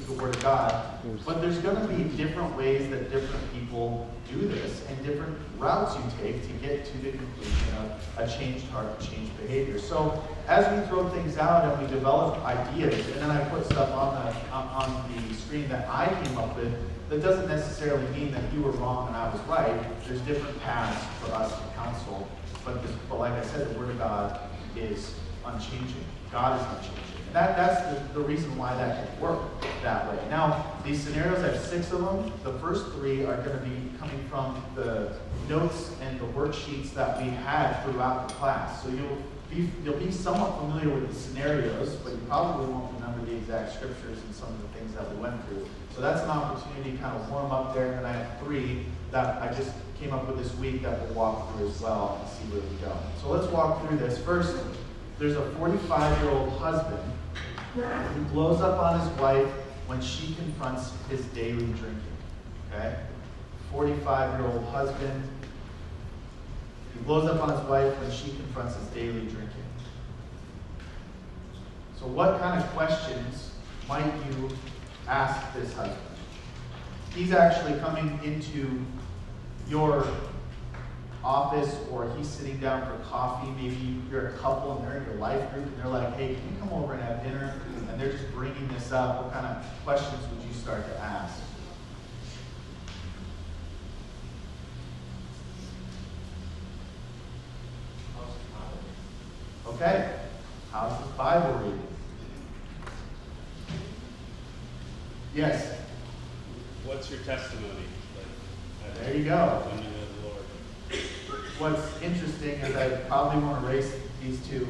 the Word of God. But there's going to be different ways that different people do this and different routes you take to get to the conclusion of a changed heart, a changed behavior. So as we throw things out and we develop ideas, and then I put stuff on the screen that I came up with, that doesn't necessarily mean that you were wrong and I was right. There's different paths for us to counsel. But like I said, the Word of God is unchanging. God is unchanging. And that's the reason why that can work that way. Now, these scenarios, I have 6 of them. The first 3 are going to be coming from the notes and the worksheets that we had throughout the class. So you'll be somewhat familiar with the scenarios, but you probably won't remember the exact scriptures and some of the things that we went through. So that's an opportunity to kind of warm up there. And then I have 3 that I just came up with this week that we'll walk through as well and see where we go. So let's walk through this. First, there's a 45-year-old husband who blows up on his wife when she confronts his daily drinking. Okay? 45-year-old husband. He blows up on his wife when she confronts his daily drinking. So what kind of questions might you ask this husband? He's actually coming into your office, or he's sitting down for coffee. Maybe you're a couple and they're in your life group and they're like, hey, can you come over and have dinner? And they're just bringing this up. What kind of questions would you start to ask? Okay. How's his Bible reading? Yes. What's your testimony? There you go. When you know the Lord. What's interesting is I probably want to erase these 2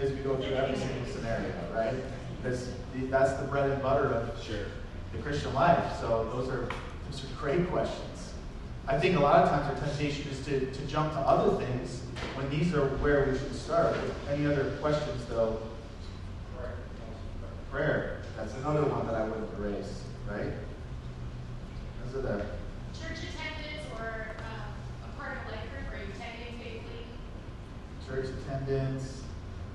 as we go through every single scenario, right? Because that's the bread and butter of the Christian life. So those are great questions. I think a lot of times our temptation is to jump to other things when these are where we should start. Any other questions, though? Prayer. That's another one that I wouldn't erase, right? Those are the church attendance or a part of life group. Are you attending faithfully? church attendance,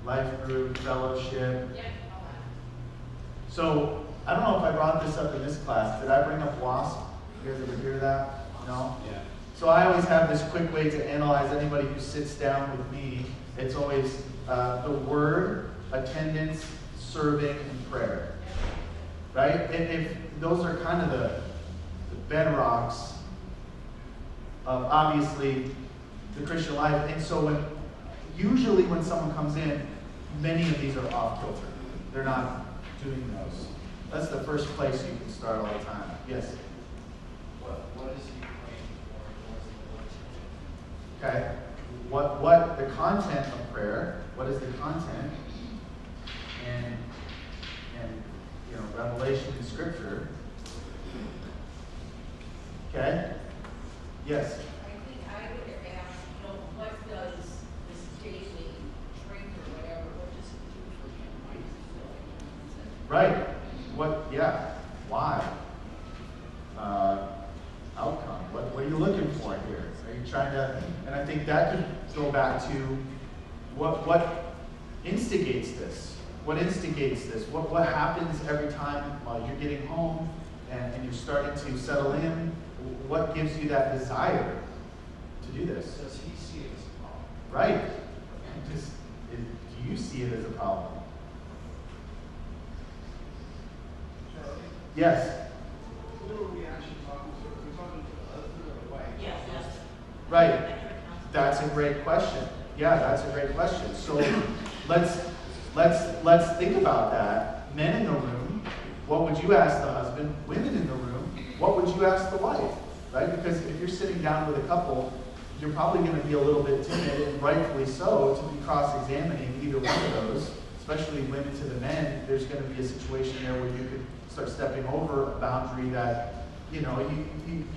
life group, fellowship. Yep, all that. So I don't know if I brought this up in this class. Did I bring up WASP? You guys ever hear that? No? Yeah. So I always have this quick way to analyze anybody who sits down with me. It's always the word, attendance, serving, and prayer. Right? And if those are kind of the bedrocks of obviously the Christian life. And so usually when someone comes in, many of these are off kilter. They're not doing those. That's the first place you can start all the time. Yes? What is he praying for? Okay. What the content of prayer? What is the content? And revelation in Scripture. Okay. Yes. I think I would ask, what does this daily drink or whatever, what does it do for him? Why does he feel like he needs it? Right. What? Yeah. Why? Outcome. What are you looking for here? Are you trying to? And I think that could go back to what instigates this. What instigates this? What happens every time while you're getting home and you're starting to settle in? What gives you that desire to do this? Does he see it as a problem? Right. Do you see it as a problem? Charlie? Yes. Who are we actually talking to? Are we talking to the husband or the wife? Yes, yes. Right. That's a great question. Yeah, that's a great question. So let's think about that. Men in the room, what would you ask the husband? Women in the room, what would you ask the wife? Right? Because if you're sitting down with a couple, you're probably going to be a little bit timid, and rightfully so, to be cross-examining either one of those, especially women to the men. There's going to be a situation there where you could start stepping over a boundary that, you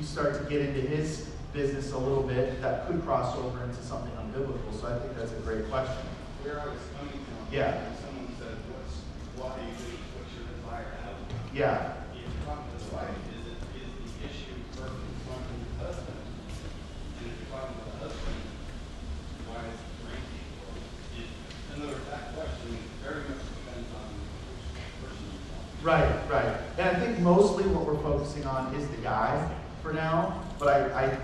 start to get into his business a little bit that could cross over into something unbiblical. So I think that's a great question. Where I was coming from, Yeah. when someone said, what's your desired outcome? Yeah. If you're talking to the wife, is the issue first confronting the husband? And if you're talking to the husband, why is it drinking? In other words, that question very much depends on which person you're talking to. Right, right. And I think mostly what we're focusing on is the guy for now, but I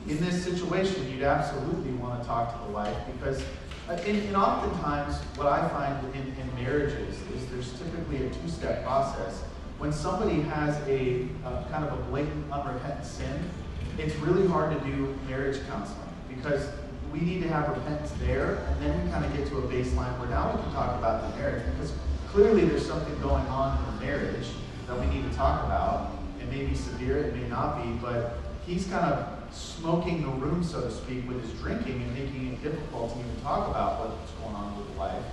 in this situation, you'd absolutely want to talk to the wife because and oftentimes what I find in marriages is there's typically a two-step process. When somebody has a kind of a blatant unrepentant sin, it's really hard to do marriage counseling because we need to have repentance there, and then we kind of get to a baseline where now we can talk about the marriage because clearly there's something going on in the marriage that we need to talk about. It may be severe, it may not be, but he's kind of smoking the room, so to speak, with his drinking and making it difficult to even talk about what's going on with the wife.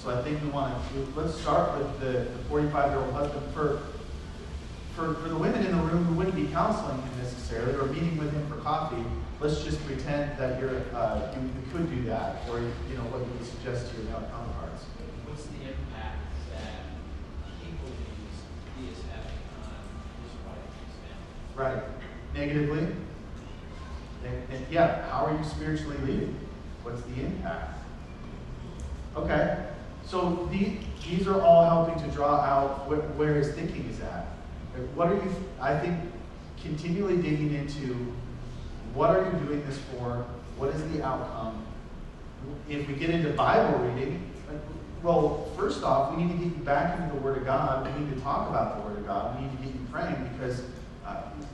So I think we want to, let's start with the 45-year-old husband. For the women in the room who wouldn't be counseling him necessarily or meeting with him for coffee, let's just pretend that you could do that, or what you would suggest to your male counterparts. What's the impact that he believes he is having on his wife and his family? Right. Negatively? And yeah, how are you spiritually leading? What's the impact? Okay. So these are all helping to draw out where his thinking is at. What are you, I think, continually digging into what are you doing this for? What is the outcome? If we get into Bible reading, well, first off, we need to get you back into the Word of God. We need to talk about the Word of God. We need to get you praying because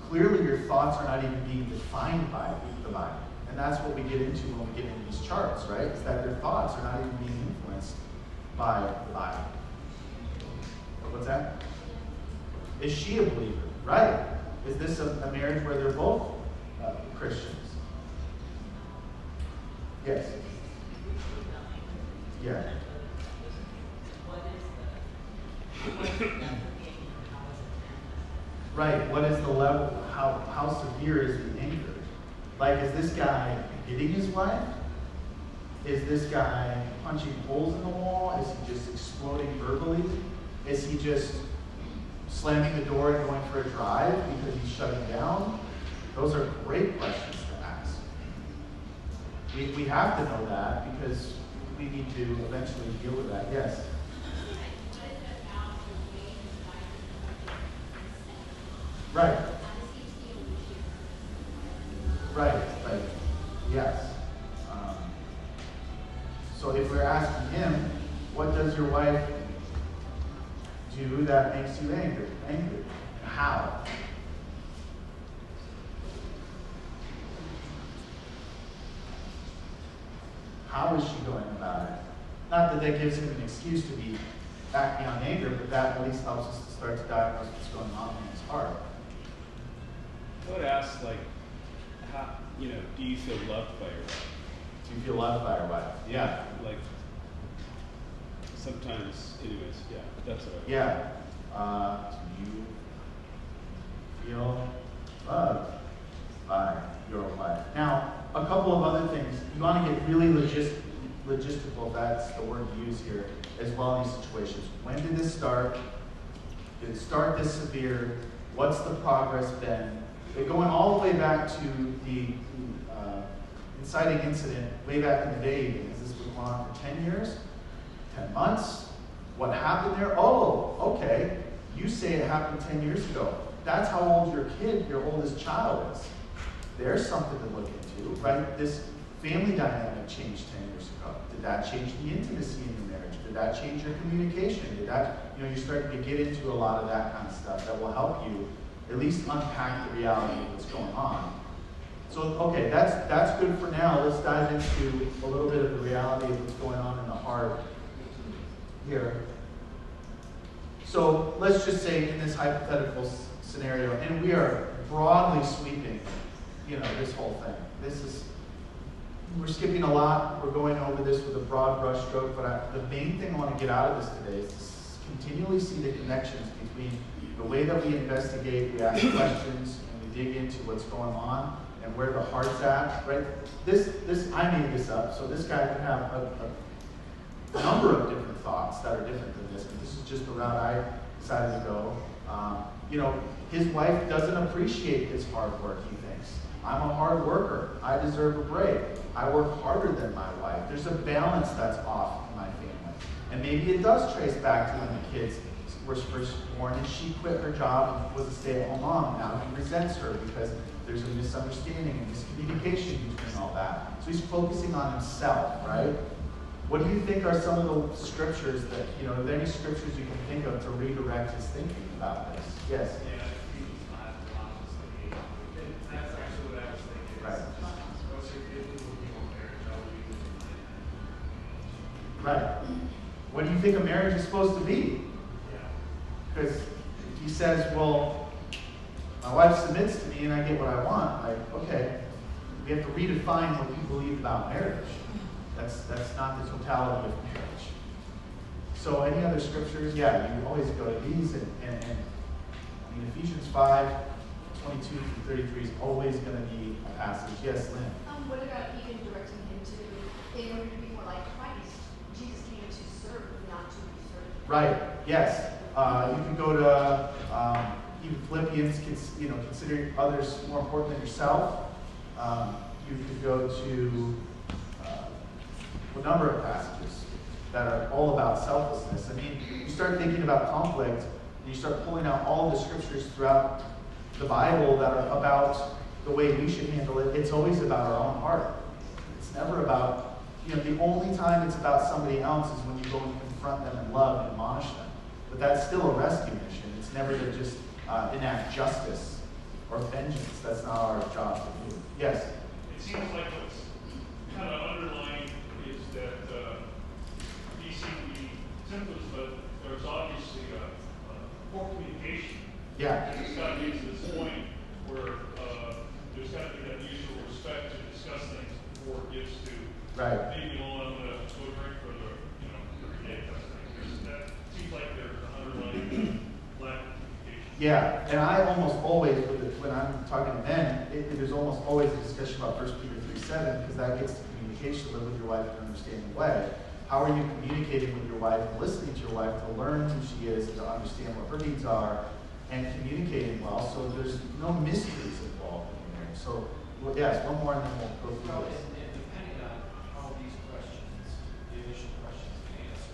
clearly your thoughts are not even being defined by the Bible. And that's what we get into when we get into these charts, right? Is that their thoughts are not even being influenced by the Bible. What's that? Is she a believer? Right. Is this a marriage where they're both Christians? Yes. Yeah. Right. What is the level? How severe is the anger? Like, is this guy hitting his wife? Is this guy punching holes in the wall? Is he just exploding verbally? Is he just slamming the door and going for a drive because he's shutting down? Those are great questions to ask. We have to know that because we need to eventually deal with that. Yes? Right. Right. Yes. So if we're asking him, what does your wife do that makes you angry? How? How is she going about it? Not that gives him an excuse to be acting on anger, but that at least helps us to start to diagnose what's going on in his heart. I would ask, how, do you feel loved by your wife? Do you feel loved by your wife? Yeah. Sometimes, anyways, yeah, that's what I would. Yeah. Do you feel loved by your wife? Now, a couple of other things. You want to get really logistical, that's the word to use here, as well in these situations. When did this start? Did it start this severe? What's the progress been? Going all the way back to the inciting incident way back in the day, has this been going on for 10 years? 10 months? What happened there? Oh, okay. You say it happened 10 years ago. That's how old your oldest child is. There's something to look into, right? This family dynamic changed 10 years ago. Did that change the intimacy in your marriage? Did that change your communication? Did that, you're starting to get into a lot of that kind of stuff that will help you at least unpack the reality of what's going on. So, okay, that's good for now. Let's dive into a little bit of the reality of what's going on in the heart here. So let's just say in this hypothetical scenario, and we are broadly sweeping, this whole thing. We're skipping a lot. We're going over this with a broad brush stroke, but the main thing I want to get out of this today is to continually see the connections between the way that we investigate, we ask questions, and we dig into what's going on and where the heart's at, right? I made this up, so this guy could have a number of different thoughts that are different than this, but this is just the route I decided to go. His wife doesn't appreciate his hard work, he thinks. I'm a hard worker. I deserve a break. I work harder than my wife. There's a balance that's off in my family. And maybe it does trace back to when the kids was first born, and she quit her job and was a stay-at-home mom. Now he resents her because there's a misunderstanding and miscommunication between all that. So he's focusing on himself, right? What do you think are some of the scriptures that, are there any scriptures you can think of to redirect his thinking about this? Yes? Yeah, Ephesians 5, honestly. That's actually what I was thinking. Right. What's your feeling when you want marriage? How would you Right. What do you think a marriage is supposed to be? Yeah. Because he says, well, my wife submits to me and I get what I want. Like, okay, we have to redefine what you believe about marriage. That's not the totality of marriage. So any other scriptures? Yeah, you always go to these. And Ephesians 5, 22 through 33 is always going to be a passage. Yes, Lynn? What about even directing him to, in order to be more like Christ, Jesus came to serve, not to be served? Right, yes. You can go to even Philippians, consider others more important than yourself. You could go to a number of passages that are all about selflessness. I mean, you start thinking about conflict, and you start pulling out all the scriptures throughout the Bible that are about the way we should handle it. It's always about our own heart. It's never about, the only time it's about somebody else is when you go and confront them in love and admonish them. But that's still a rescue mission. It's never to just enact justice or vengeance. That's not our job to do. Yes? It seems like what's kind of underlying is that these seem to be symptoms, but there's obviously poor communication. Yeah. And it's got to get to this point where there's got to be that mutual respect to discuss things before it gets to maybe, I'm going to go drink for the, every day kind of thing. That seems like there's an underlying lack of communication. Yeah, and I almost always, when I'm talking to men, there's almost always a discussion about 1 Peter 3:7, because that gets to communication, live with your wife in an understanding way. How are you communicating with your wife and listening to your wife to learn who she is, to understand what her needs are, and communicating well, so there's no mysteries involved in the marriage. So, yes, one more and then we'll go through Well, this. and depending on how these questions, the initial questions can answer,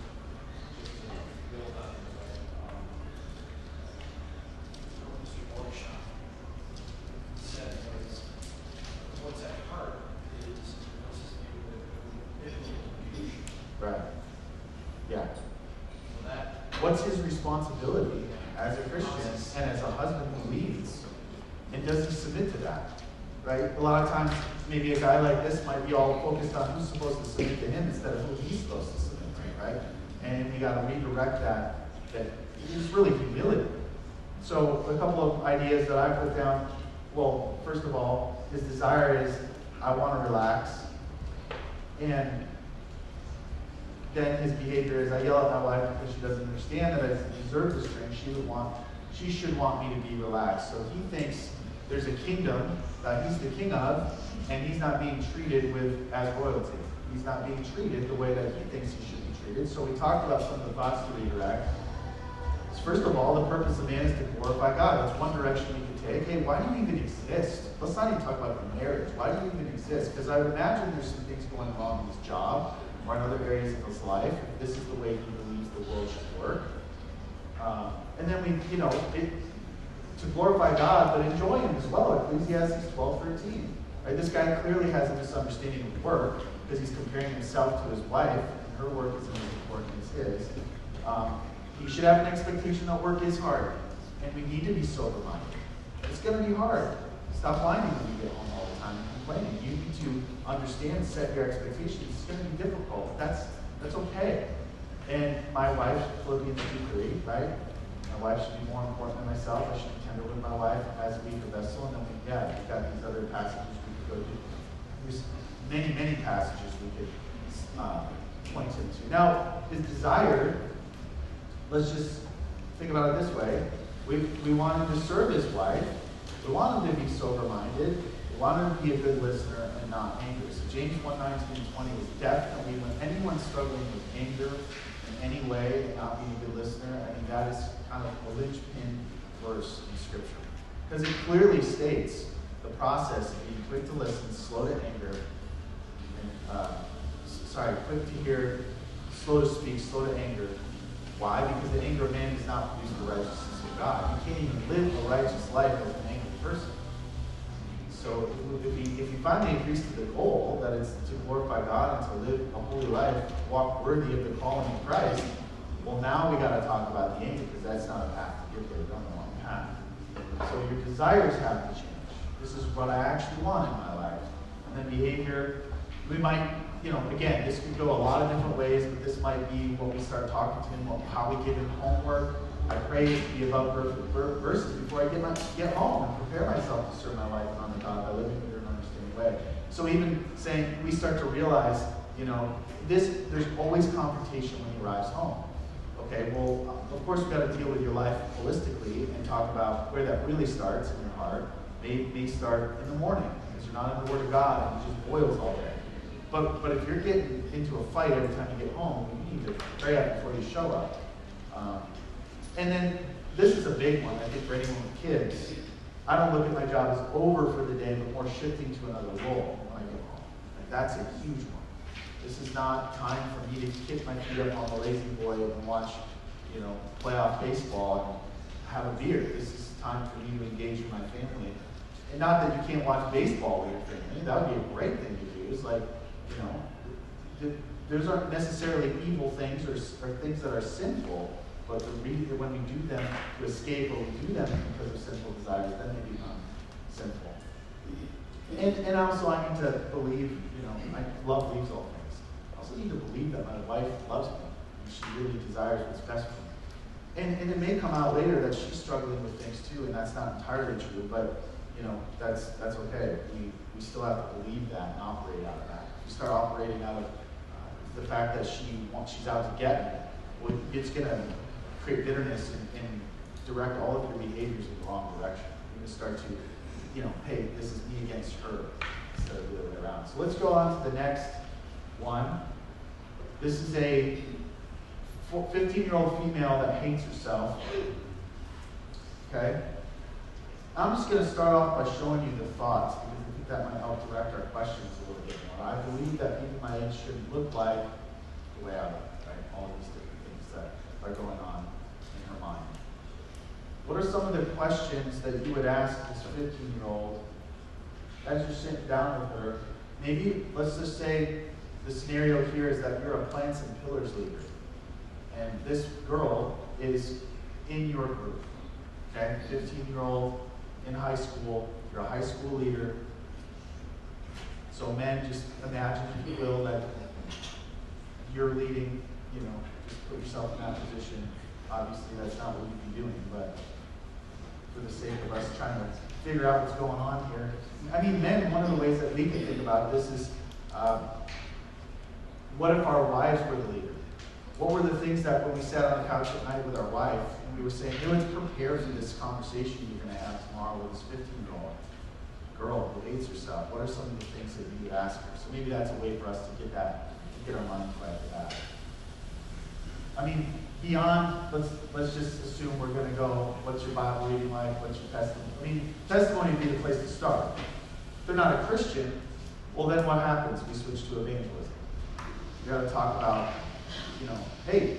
just to build on what Mr. Borshaw said was, what's at heart is what's his name with biblical confusion. Right. Yeah. So that What's his responsibility as a Christian and as a husband who leads? And does he submit to that? Right? A lot of times, maybe a guy like this might be all focused on who's supposed to submit to him instead of who he's supposed to submit to, right? And we got to redirect that it's really humility. So a couple of ideas that I put down. Well, first of all, his desire is, I want to relax. And then his behavior is, I yell at my wife because she doesn't understand that I deserve this drink. She should want me to be relaxed. So he thinks there's a kingdom that he's the king of, and he's not being treated as royalty. He's not being treated the way that he thinks he should be treated. So we talked about some of the thoughts to redirect. First of all, the purpose of man is to glorify God. That's one direction we can take. Hey, why do you even exist? Let's not even talk about the marriage. Why do you even exist? Because I would imagine there's some things going wrong in his job or in other areas of his life. If this is the way he believes the world should work. And then to glorify God, but enjoy him as well. Ecclesiastes 12:13. Right? This guy clearly has a misunderstanding of work because he's comparing himself to his wife, and her work isn't as important as his. He should have an expectation that work is hard, and we need to be sober-minded. It's going to be hard. Stop whining when you get home all the time and complaining. You need to understand, set your expectations. It's going to be difficult. That's okay. And my wife, Philippians 2:3, right? My wife should be more important than myself. I should be tender with my wife as a weaker vessel. And then we've got these other passages we could go to. There's many, many passages we could point him to. Now, his desire, let's just think about it this way. We want him to serve his wife. We want him to be sober-minded. We want him to be a good listener and not angry. So James 1:19-20 is definitely when anyone's struggling with anger in any way and not being a good listener, I mean, that is kind of a linchpin verse in Scripture. Because it clearly states the process of being quick to listen, slow to anger, and, quick to hear, slow to speak, slow to anger, Why? Because the anger of man does not produce the righteousness of God. You can't even live a righteous life as an angry person. So if you finally increase to the goal, that is to glorify God and to live a holy life, walk worthy of the calling of Christ, well, now we got to talk about the anger, because that's not a path to get there. We're on the wrong path. So your desires have to change. This is what I actually want in my life. And then behavior, we might, again, this could go a lot of different ways, but this might be what we start talking to him, how we give him homework. I pray to be above verses before I get home and prepare myself to serve my life on the God by living in an understanding way. So even saying, we start to realize, there's always confrontation when he arrives home. Okay, well, of course we've got to deal with your life holistically and talk about where that really starts in your heart. May start in the morning, because you're not in the Word of God and it just boils all day. But if you're getting into a fight every time you get home, you need to pray out before you show up. And then, this is a big one, I think, for anyone with kids. I don't look at my job as over for the day, but more shifting to another role when I get home. That's a huge one. This is not time for me to kick my feet up on the lazy boy and watch, playoff baseball and have a beer. This is time for me to engage with my family. And not that you can't watch baseball with your family. That would be a great thing to do. It's like, those aren't necessarily evil things or things that are sinful, but the reason when we do them to escape, or we do them because of sinful desires, then they become sinful. And also I need to believe, love leaves all things. I also need to believe that my wife loves me, and she really desires what's best for me. And it may come out later that she's struggling with things too, and that's not entirely true, but that's okay. We still have to believe that and operate out of that. If we start operating out of the fact that she's out to get me, it's going to create bitterness and direct all of your behaviors in the wrong direction. You're going to start to, hey, this is me against her, instead of the other way around. So let's go on to the next one. This is a 15-year-old female that hates herself. Okay? I'm just going to start off by showing you the thoughts, because I think that might help direct our questions a little bit more. I believe that people my age shouldn't look like the way I look, right? All these different things that are going on in her mind. What are some of the questions that you would ask this 15-year-old as you're sitting down with her? Maybe, let's just say, the scenario here is that you're a Plants and Pillars leader, and this girl is in your group, okay? 15-year-old in high school, you're a high school leader. So men, just imagine, if you will, that you're leading, just put yourself in that position. Obviously, that's not what you'd be doing, but for the sake of us trying to figure out what's going on here. I mean, men, one of the ways that we can think about this is, what if our wives were the leader? What were the things that when we sat on the couch at night with our wife, and we were saying, hey, let's prepare for this conversation you're going to have tomorrow with this 15-year-old girl who hates herself. What are some of the things that you would ask her? So maybe that's a way for us to get our minds right for that. I mean, beyond, let's just assume we're going to go, what's your Bible reading like? What's your testimony? I mean, testimony would be the place to start. If they're not a Christian, well, then what happens? We switch to evangelism. You got to talk about, hey,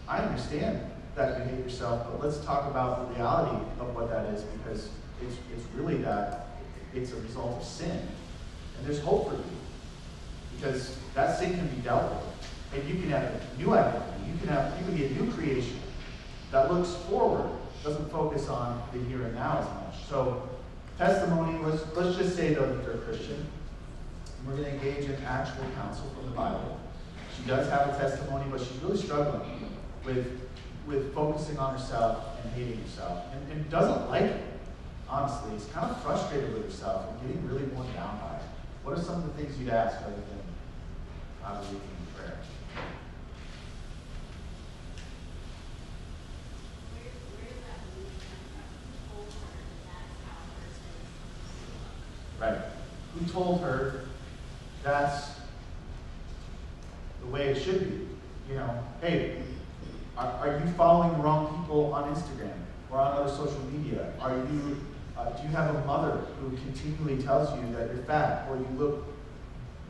I understand that you hate yourself, but let's talk about the reality of what that is, because it's really that it's a result of sin. And there's hope for you, because that sin can be dealt with. And you can have a new identity. You can be a new creation that looks forward, doesn't focus on the here and now as much. So testimony, let's just say though that they're a Christian. We're going to engage in actual counsel from the Bible. She does have a testimony, but she's really struggling with focusing on herself and hating herself, and doesn't like it. Honestly, is kind of frustrated with herself and getting really worn down by it. What are some of the things you'd ask other than how to lead in prayer? Right. Who told her that's the way it should be? Hey, are you following the wrong people on Instagram or on other social media? Do you have a mother who continually tells you that you're fat, or you look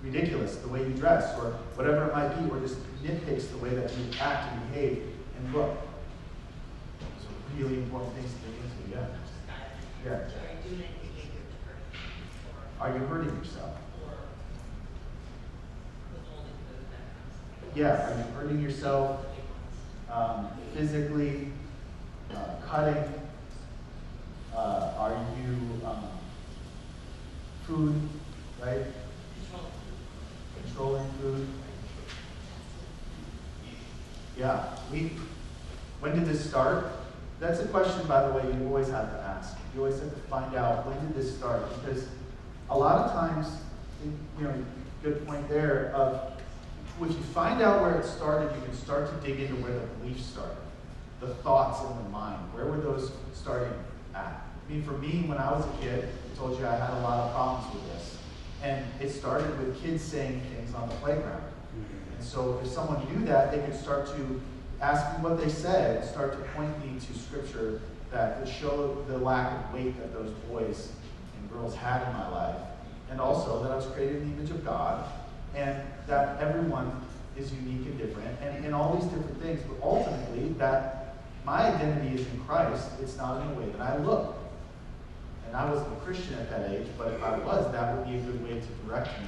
ridiculous the way you dress, or whatever it might be, or just nitpicks the way that you act and behave, And look, those are really important things to dig into, yeah. Yeah. Are you hurting yourself? Yeah, are you hurting yourself physically, cutting? Are you food, right? Controlling food. Yeah. When did this start? That's a question, by the way, you always have to ask. You always have to find out, when did this start? Because a lot of times, good point there, if you find out where it started, you can start to dig into where the beliefs started. The thoughts in the mind. Where were those starting at? I mean, for me, when I was a kid, I told you I had a lot of problems with this. And it started with kids saying things on the playground. And so if someone knew that, they could start to ask me what they said and start to point me to scripture that would show the lack of weight that those boys and girls had in my life. And also that I was created in the image of God, and that everyone is unique and different, and all these different things. But ultimately, that my identity is in Christ. It's not in the way that I look. And I wasn't a Christian at that age, but if I was, that would be a good way to direct me,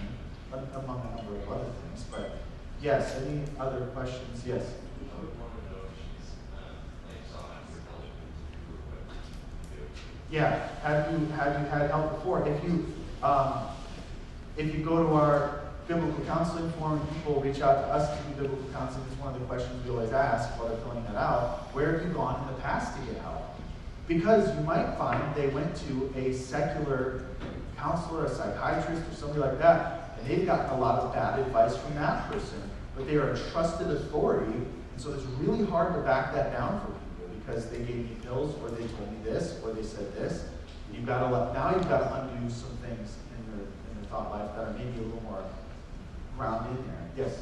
among a number of other things. But yes, any other questions? Yes? I would want to know if she's sought after help with what you do. Yeah. Have you had help before? If you go to our biblical counseling forum, people reach out to us to do biblical counseling. It's one of the questions we always ask while they're filling that out. Where have you gone in the past to get help? Because you might find they went to a secular counselor, a psychiatrist, or somebody like that, and they've gotten a lot of bad advice from that person. But they are a trusted authority, and so it's really hard to back that down for people because they gave me pills, or they told me this, or they said this. Now you've got to undo some things in their thought life that are maybe a little more grounded in there. Yes?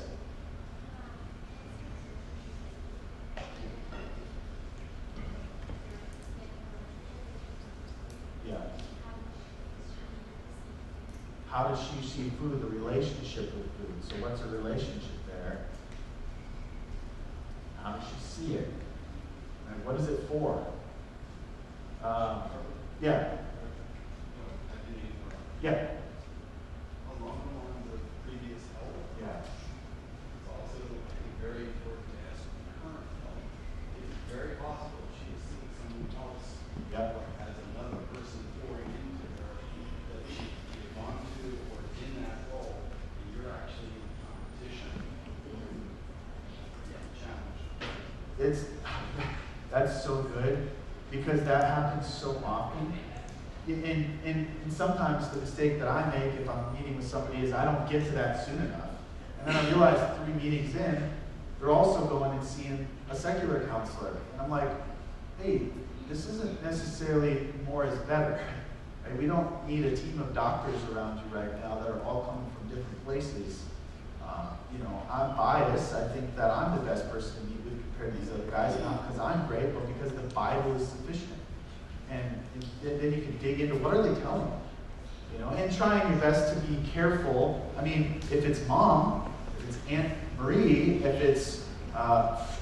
Yeah. How does she see food, the relationship with food? So what's a relationship there? How does she see it? And what is it for? Yeah. Yeah. Along the lines of previous help, Yeah. it's also, I think, very important to ask current help. It's very possible she is seeing someone else Yep. as another person pouring into her that she either want to or in that role, and you're actually in competition or challenge. That's so good because that happens so often. And sometimes the mistake that I make if I'm meeting with somebody is I don't get to that soon enough. And then I realize 3 meetings in, they're also going and seeing a secular counselor. And I'm like, hey, this isn't necessarily more is better. Right? We don't need a team of doctors around you right now that are all coming from different places. I'm biased. I think that I'm the best person to meet with compared to these other guys, not because I'm great, but because the Bible is sufficient. And then you can dig into what are they telling you, and trying your best to be careful. I mean, if it's mom, if it's Aunt Marie, if it's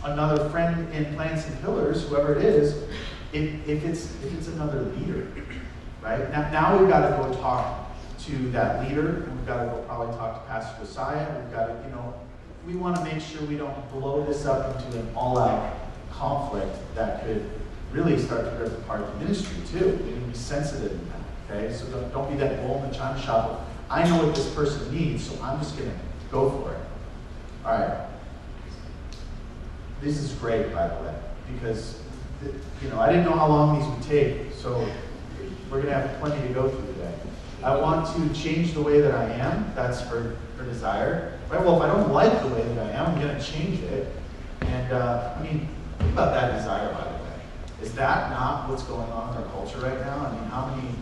another friend in Plants and Pillars, whoever it is, if it's another leader, right? Now we've got to go talk to that leader, and we've got to go probably talk to Pastor Josiah. We've got to, we want to make sure we don't blow this up into an all-out conflict that could really start to rip apart the ministry too. We need to be sensitive in that, okay? So don't be that bull in the china shop. I know what this person needs, so I'm just going to go for it. All right. This is great, by the way, because I didn't know how long these would take, so we're going to have plenty to go through today. I want to change the way that I am. That's her desire. Right? Well, if I don't like the way that I am, I'm going to change it. And think about that desire, by the way. Is that not what's going on in our culture right now? I mean, how many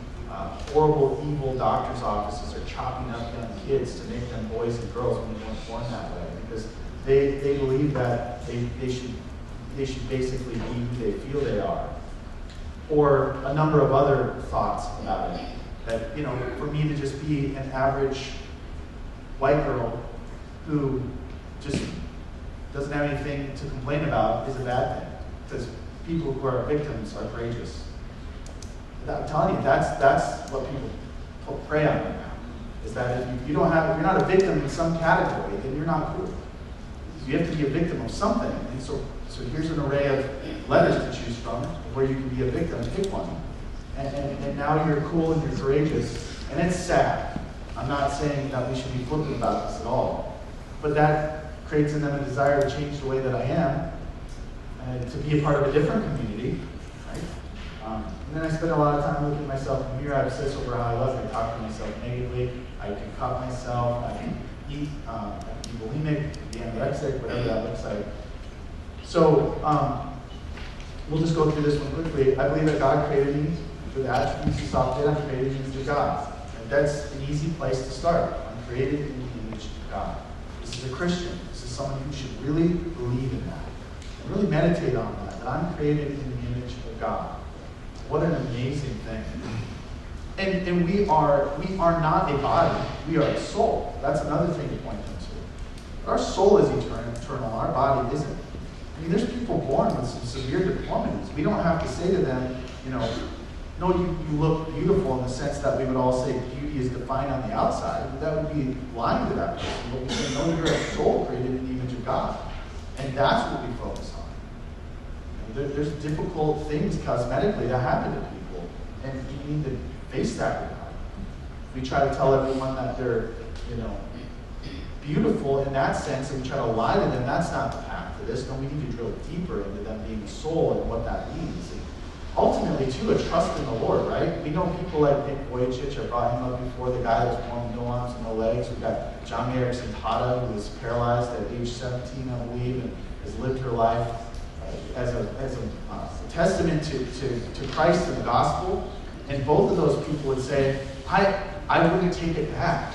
horrible, evil doctors' offices are chopping up young kids to make them boys and girls when they weren't born that way? Because they believe that they should basically be who they feel they are. Or a number of other thoughts about it. That, for me to just be an average white girl who just doesn't have anything to complain about is a bad thing. Because people who are victims are courageous. I'm telling you, that's what people prey on right now. Is that if you're not a victim in some category, then you're not cool. You have to be a victim of something. And so here's an array of letters to choose from where you can be a victim. Pick one. And now you're cool and you're courageous. And it's sad. I'm not saying that we should be flippant about this at all. But that creates in them a desire to change the way that I am and to be a part of a different community. Right? And then I spend a lot of time looking at myself in the mirror. I obsess over how I was. I talk to myself negatively. I can cut myself. I can eat. I can be bulimic, be anorexic, whatever that looks like. So we'll just go through this one quickly. I believe that God created me with the attributes He saw fit. I'm created in the image of God. And that's an easy place to start. I'm created in the image of God. This is a Christian. This is someone who should really believe in that. And really meditate on that I'm created in the image of God. What an amazing thing. And we are not a body. We are a soul. That's another thing to point into. Our soul is eternal. Our body isn't. I mean, there's people born with some severe deformities. We don't have to say to them, no, you look beautiful in the sense that we would all say beauty is defined on the outside. That would be lying to that person. But we say, no, you're a soul created in the image of God. And that's what we focus on. There's difficult things cosmetically that happen to people. And you need to face that with God. We try to tell everyone that they're, beautiful in that sense, and we try to lie to them. That's not the path to this. No, we need to drill deeper into them being a soul and what that means. And ultimately, too, a trust in the Lord, right? We know people like Nick Vujicic. I brought him up before, the guy that was born with no arms and no legs. We've got John Erickson Tata, who was paralyzed at age 17, I believe, and has lived her life as a testament to Christ and the gospel. And both of those people would say, I wouldn't take it back.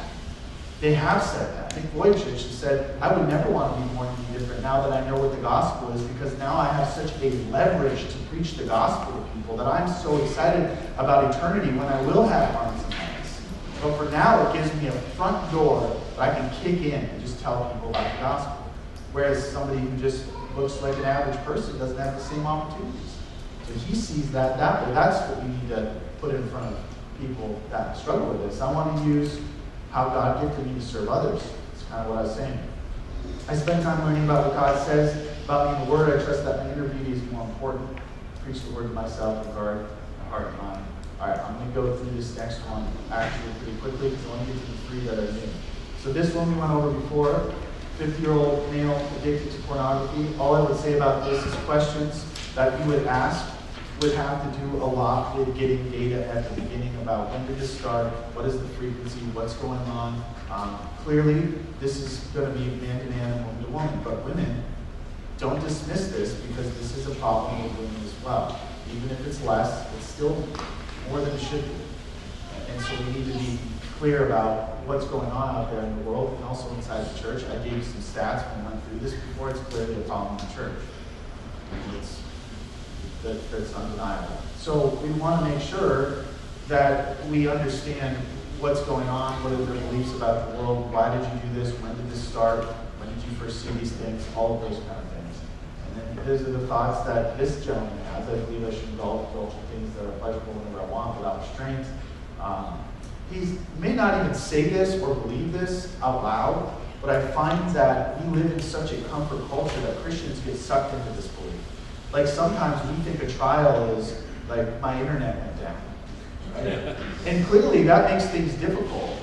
They have said that. Nick Vujicic said, I would never want to be born to be different now that I know what the gospel is, because now I have such a leverage to preach the gospel to people that I'm so excited about eternity when I will have arms and legs. But for now, it gives me a front door that I can kick in and just tell people about the gospel. Whereas somebody who just looks like an average person doesn't have the same opportunities. So he sees that way. That's what we need to put in front of people that struggle with this. I want to use how God gifted me to serve others. That's kind of what I was saying. I spend time learning about what God says about me in the Word. I trust that my inner beauty is more important. Preach the Word to myself and guard my heart and mind. All right, I'm going to go through this next one actually pretty quickly because I want to get to the three that are new. So this one we went over before. 50-year-old male addicted to pornography. All I would say about this is questions that you would ask would have to do a lot with getting data at the beginning about when did this start, what is the frequency, what's going on. Clearly, this is going to be man to man and woman to woman, but women, don't dismiss this because this is a problem with women as well. Even if it's less, it's still more than it should be. And so we need to be clear about what's going on out there in the world and also inside the church. I gave you some stats when I went through this before. It's clearly a problem in the church. That's undeniable. So we want to make sure that we understand what's going on, what are their beliefs about the world, why did you do this, when did this start, when did you first see these things, all of those kind of things. And then those are the thoughts that this gentleman has. I believe I should indulge in things that are pleasurable whenever I want without restraint. He may not even say this or believe this out loud, but I find that we live in such a comfort culture that Christians get sucked into this belief. Like sometimes we think a trial is like my internet went down. Right? And clearly that makes things difficult.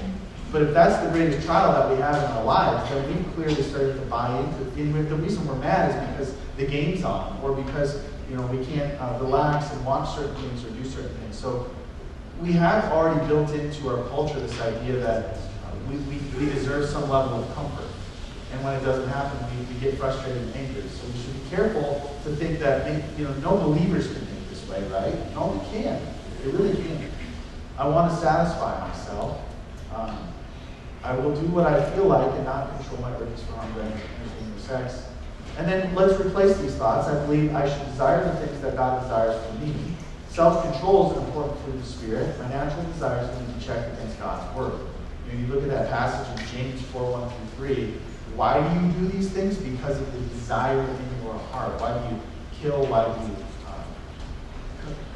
But if that's the greatest trial that we have in our lives, then we've clearly started to buy into it. And the reason we're mad is because the game's on, or because we can't relax and watch certain things or do certain things. So we have already built into our culture this idea that we deserve some level of comfort. And when it doesn't happen, we get frustrated and angry. So we should be careful to think that no believers can think this way, right? No, we can't. They really can't. I want to satisfy myself. I will do what I feel like and not control my urges for hunger, entertainment, or sex. And then let's replace these thoughts. I believe I should desire the things that God desires for me. Self-control is an important fruit of the Spirit. My natural desires need to check against God's Word. You look at that passage in James 4:1-3, Why do you do these things? Because of the desire in your heart. Why do you kill? Why do you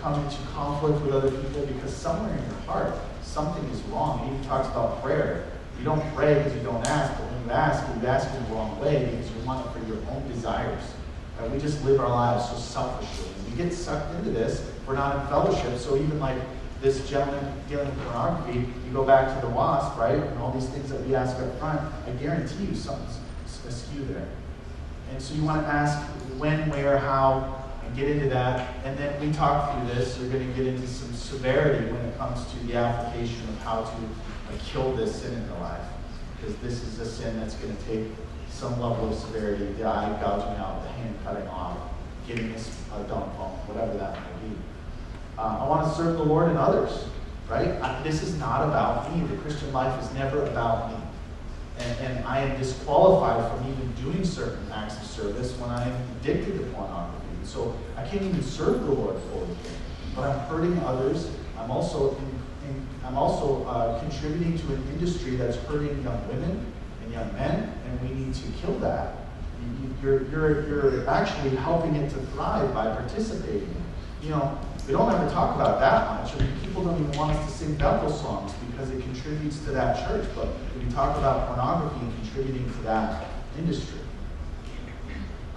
come into conflict with other people? Because somewhere in your heart, something is wrong. He even talks about prayer. You don't pray because you don't ask, but when you ask in the wrong way because you want it for your own desires. And we just live our lives so selfishly. And we get sucked into this. We're not in fellowship. So even like this gentleman dealing with pornography, you go back to the WASP, right? And all these things that we ask up front, I guarantee you something's askew there. And so you want to ask when, where, how, and get into that. And then we talk through this. We're going to get into some severity when it comes to the application of how to kill this sin in the life. Because this is a sin that's going to take some level of severity, the eye gouging out, the hand cutting off, getting a dumb phone, whatever that may be. I want to serve the Lord and others, right? This is not about me. The Christian life is never about me. And I am disqualified from even doing certain acts of service when I am addicted to pornography. So I can't even serve the Lord fully. But I'm hurting others. I'm also contributing to an industry that's hurting young women and young men, and we need to kill that. You're actually helping it to thrive by participating. You know, we don't ever talk about that much. I mean, people don't even want us to sing Bethel songs because it contributes to that church. But we talk about pornography and contributing to that industry.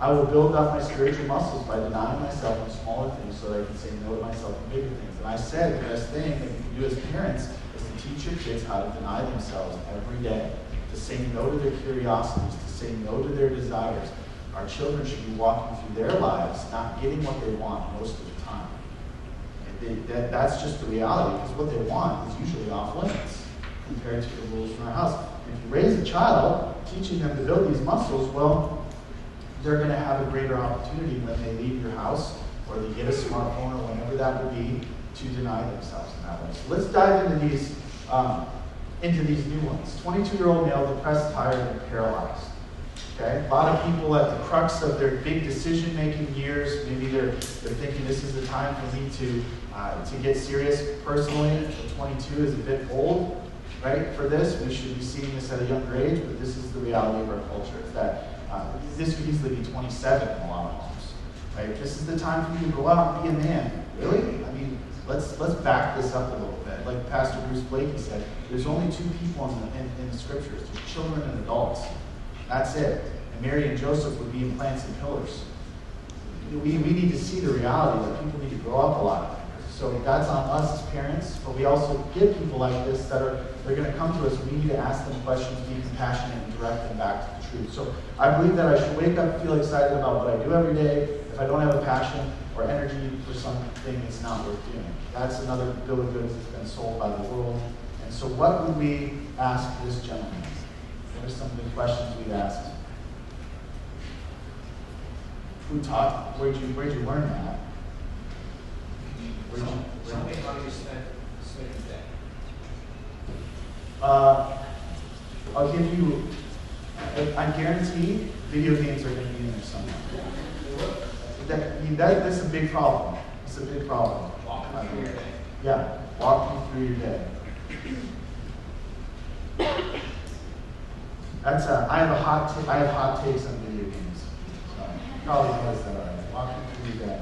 I will build up my spiritual muscles by denying myself in smaller things so that I can say no to myself in bigger things. And I said the best thing that you can do as parents is to teach your kids how to deny themselves every day, to say no to their curiosities, to say no to their desires. Our children should be walking through their lives, not getting what they want most of the time. And that's just the reality, because what they want is usually off limits compared to the rules from our house. And if you raise a child, teaching them to build these muscles, well, they're going to have a greater opportunity when they leave your house or they get a smartphone or whenever that would be to deny themselves in that way. So let's dive into these new ones. 22-year-old male, depressed, tired, and paralyzed. Okay? A lot of people at the crux of their big decision-making years, maybe they're thinking this is the time for me to get serious personally. 22 is a bit old, right, for this. We should be seeing this at a younger age, but this is the reality of our culture. Is that this could easily be 27 in a lot of homes, right? This is the time for you to go out and be a man. Really? I mean, let's back this up a little bit. Like Pastor Bruce Blakey said, there's only two people in the scriptures. There's children and adults. That's it. And Mary and Joseph would be in plants and pillars. We need to see the reality that people need to grow up a lot. So that's on us as parents, but we also get people like this they're going to come to us. We need to ask them questions, be compassionate, and direct them back to the truth. So I believe that I should wake up and feel excited about what I do every day. If I don't have a passion or energy for something, it's not worth doing. That's another bill of goods that's been sold by the world. And so what would we ask this gentleman? What are some of the questions we'd ask? Who taught? Where'd you learn that? Tell me how you spend your day. I'll give you, I guarantee video games are going to be in there somewhere. That's a big problem. It's a big problem. Walking through your day. Yeah, walking through your day. I have hot takes on video games. So you probably noticed that already. Walking through your day.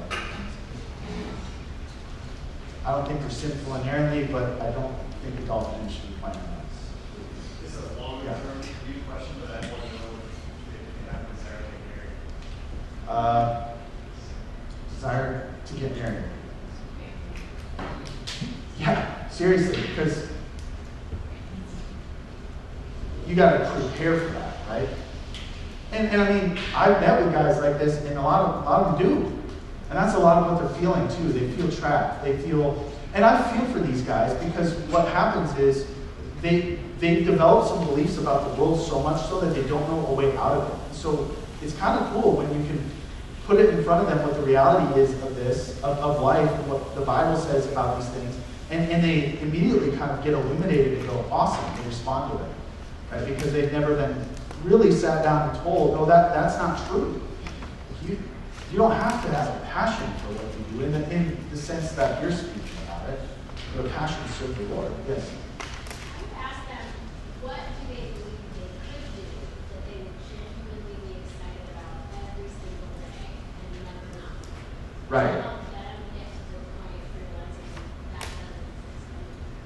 I don't think they're sinful inherently, but I don't think adult men should be playing those. This is a longer-term review question, but I want to know if you have Desire to get married. Yeah, seriously, because you got to prepare for that, right? And I mean, I've met with guys like this, and a lot of them do. And that's a lot of what they're feeling too. They feel trapped. And I feel for these guys because what happens is they develop some beliefs about the world so much so that they don't know a way out of it. So it's kind of cool when you can put it in front of them what the reality is of this, of life, and what the Bible says about these things. And they immediately kind of get illuminated and go, awesome, and respond to it. Right? Because they've never been really sat down and told, no, that's not true. You don't have to have a passion for what you do in the sense that you're speaking about it. You have a passion to serve the Lord. Yes? I would ask them, what do they believe they could do that they would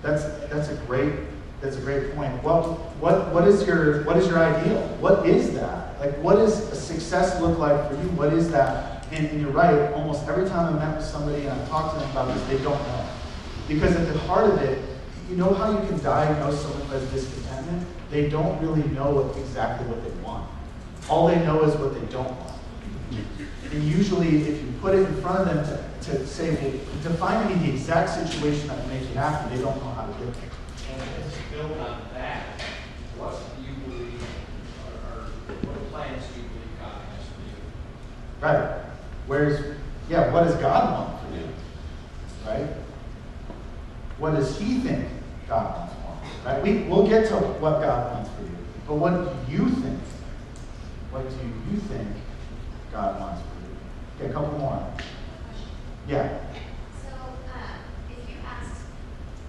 That's a great point. Well, what is your ideal? What is that? Like, what does a success look like for you? What is that? And you're right. Almost every time I met with somebody and I talked to them about this, they don't know. Because at the heart of it, you know how you can diagnose someone who has discontentment? They don't really know exactly what they want. All they know is what they don't want. And usually, if you put it in front of them to say, well, define me the exact situation that would make you happy, they don't know how to do it. And to build on that, what do you believe, or what plans do you believe God has for you? Right. What does God want for you? Right? What does He think God wants for you? Right? We'll get to what God wants for you. But what do you think? What do you think God wants for you? Okay, a couple more. Yeah. So, if you asked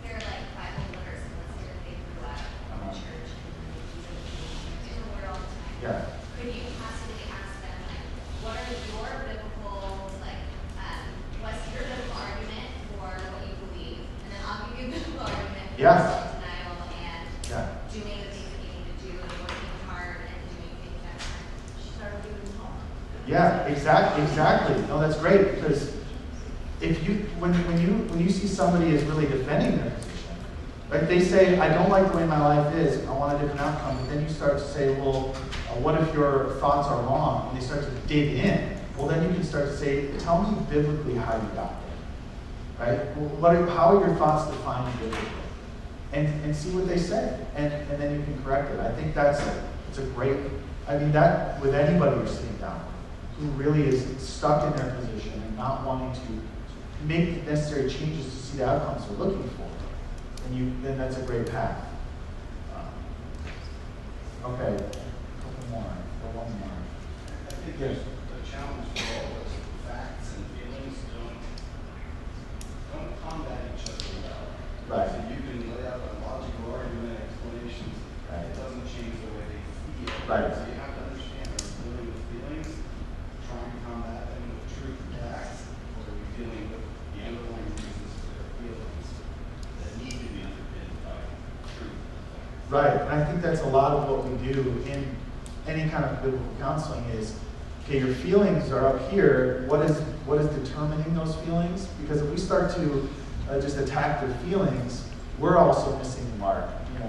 their Bible believers, let's say that they grew up in the church and in the Word all the time, Yeah. could you possibly ask them what are your biblical what's your biblical argument for what you believe, and then I'll give you a biblical argument for Yes. denial and doing the things that you need to do and working hard and doing things that Start doing home. Yeah, exactly. No, that's great, because if when you see somebody is really defending their position, right? They say, I don't like the way my life is, I want a different outcome. But then you start to say, well, what if your thoughts are wrong? And they start to dig in. Well, then you can start to say, tell me biblically how you got there, right? Well, how are your thoughts defined biblically? And see what they say, and then you can correct it. I think it's a great. I mean, that with anybody you're sitting down who really is stuck in their position and not wanting to make the necessary changes to see the outcomes they're looking for, then that's a great path. Okay, a couple more, or one more. I think there's a challenge for all of us. Facts and feelings don't combat each other well. Right. So you can lay out a logical argument, explanations. Right. It doesn't change the way they feel. Right. So you have to understand, are we dealing with feelings, trying to combat them with truth and facts, or are we dealing with the underlying reasons for their feelings that need to be underpinned by truth and facts? Right, and I think that's a lot of what we do in any kind of biblical counseling is, okay, your feelings are up here. What is determining those feelings? Because if we start to just attack their feelings, we're also missing the mark.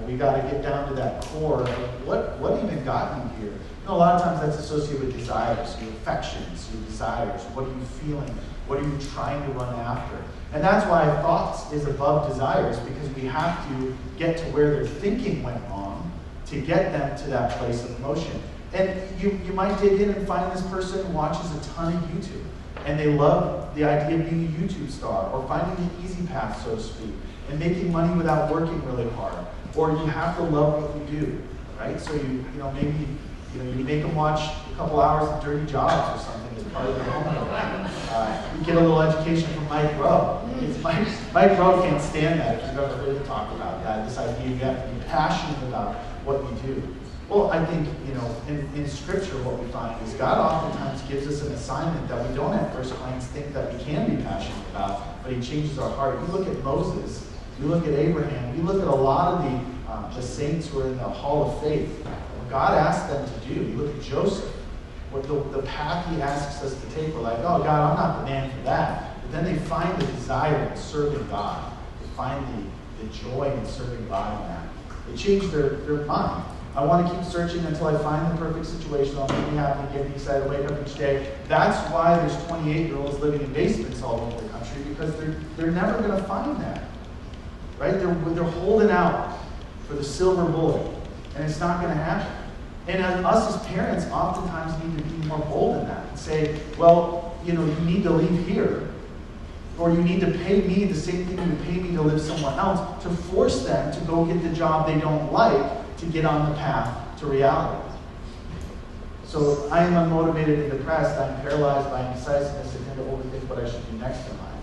We got to get down to that core of what even got you here. A lot of times that's associated with desires, your affections, your desires. What are you feeling? What are you trying to run after? And that's why thoughts is above desires, because we have to get to where their thinking went wrong to get them to that place of emotion. And you might dig in and find this person watches a ton of YouTube, and they love the idea of being a YouTube star, or finding the easy path, so to speak, and making money without working really hard. Or you have to love what you do, right? So maybe you make them watch a couple hours of Dirty Jobs or something as part of their homework. You get a little education from Mike Rowe. Mike Rowe can't stand that, if you've ever heard him talk about that, this idea you have to be passionate about what you do. Well, I think, in Scripture what we find is God oftentimes gives us an assignment that we don't at first glance think that we can be passionate about, but He changes our heart. You look at Moses, you look at Abraham, you look at a lot of the saints who are in the Hall of Faith. What God asked them to do, you look at Joseph, what the path He asks us to take, we're like, oh God, I'm not the man for that. But then they find the desire in serving God. They find the joy in serving God in that. They change their mind. I want to keep searching until I find the perfect situation. I'll make me happy, get me excited, wake up each day. That's why there's 28-year-olds living in basements all over the country, because they're never going to find that. Right? They're holding out for the silver bullet, and it's not going to happen. And us as parents oftentimes need to be more bold in that and say, well, you need to leave here, or you need to pay me the same thing you would pay me to live somewhere else, to force them to go get the job they don't like to get on the path to reality. So I am unmotivated and depressed. I'm paralyzed by indecisiveness and tend to overthink what I should do next in life.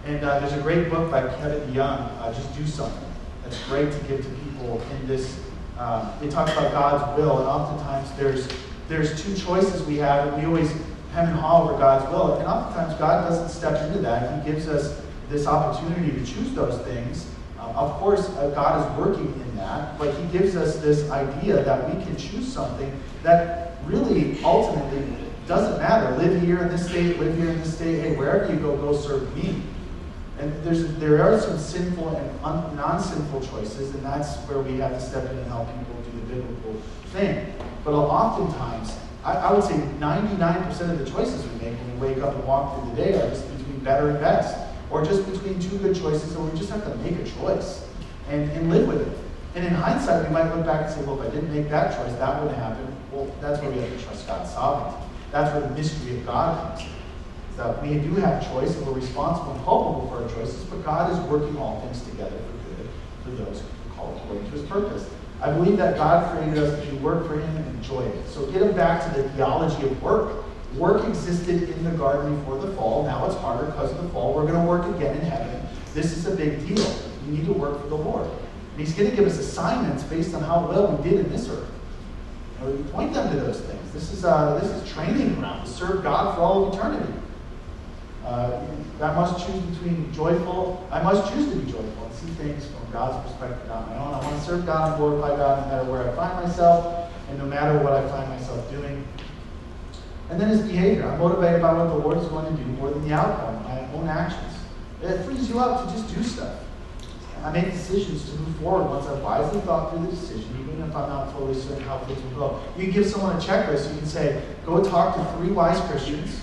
And there's a great book by Kevin DeYoung, Just Do Something. That's great to give to people in this. They talk about God's will, and oftentimes there's two choices we have, and we always hem and haw over God's will. And oftentimes God doesn't step into that. He gives us this opportunity to choose those things. A Of course, God is working in that, but he gives us this idea that we can choose something that really, ultimately, doesn't matter. Live here in this state, live here in this state. Hey, wherever you go, go serve me. And there are some sinful and non-sinful choices, and that's where we have to step in and help people do the biblical thing. But oftentimes, I would say 99% of the choices we make when we wake up and walk through the day are just between better and best, or just between two good choices, or we just have to make a choice and live with it. And in hindsight, we might look back and say, well, if I didn't make that choice, that wouldn't happen. Well, that's where we have to trust God's sovereignty. That's where the mystery of God comes in. Is that we do have choice, and we're responsible and culpable for our choices, but God is working all things together for good for those who are called according to his purpose. I believe that God created us to do work for him and enjoy it. So get him back to the theology of work. Work existed in the garden before the fall. Now it's harder because of the fall. We're going to work again in heaven. This is a big deal. We need to work for the Lord. And he's going to give us assignments based on how well we did in this earth. And we point them to those things. This is training ground to serve God for all of eternity. I must choose to be joyful and see things from God's perspective, not my own. I want to serve God and glorify God no matter where I find myself and no matter what I find myself doing. And then his behavior. I'm motivated by what the Lord is going to do more than the outcome, my own actions. It frees you up to just do stuff. I make decisions to move forward once I've wisely thought through the decision, even if I'm not totally certain how things will go. You give someone a checklist. You can say, go talk to 3 wise Christians,